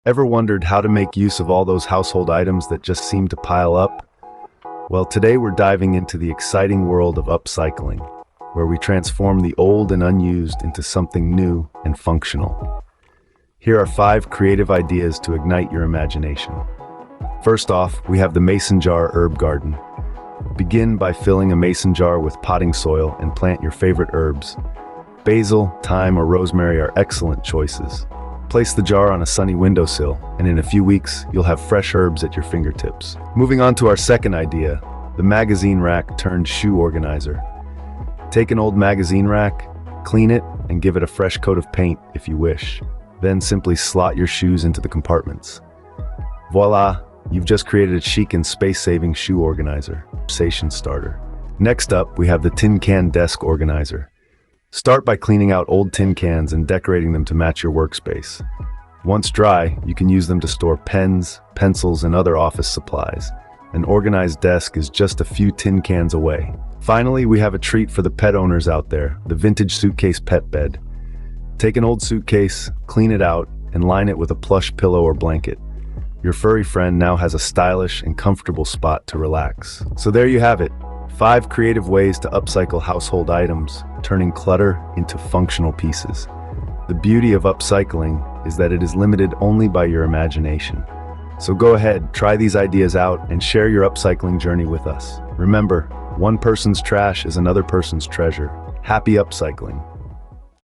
Ever wondered how to make use of all those household items that just seem to pile up? Well, today we're diving into the exciting world of upcycling, where we transform the old and unused into something new and functional. Here are 5 creative ideas to ignite your imagination. First off, we have the mason jar herb garden. Begin by filling a mason jar with potting soil and plant your favorite herbs. Basil, thyme, or rosemary are excellent choices. Place the jar on a sunny windowsill, and in a few weeks, you'll have fresh herbs at your fingertips. Moving on to our second idea, the magazine rack turned shoe organizer. Take an old magazine rack, clean it, and give it a fresh coat of paint if you wish. Then simply slot your shoes into the compartments. Voila, you've just created a chic and space-saving shoe organizer. Conversation starter. Next up, we have the tin can desk organizer. Start by cleaning out old tin cans and decorating them to match your workspace. Once dry, you can use them to store pens, pencils, and other office supplies. An organized desk is just a few tin cans away. Finally, we have a treat for the pet owners out there, the vintage Suitcase Pet Bed. Take an old suitcase, clean it out, and line it with a plush pillow or blanket. Your furry friend now has a stylish and comfortable spot to relax. So there you have it, 5 creative ways to upcycle household items, turning clutter into functional pieces. The beauty of upcycling is that it is limited only by your imagination. So go ahead, try these ideas out, and share your upcycling journey with us. Remember, one person's trash is another person's treasure. Happy upcycling!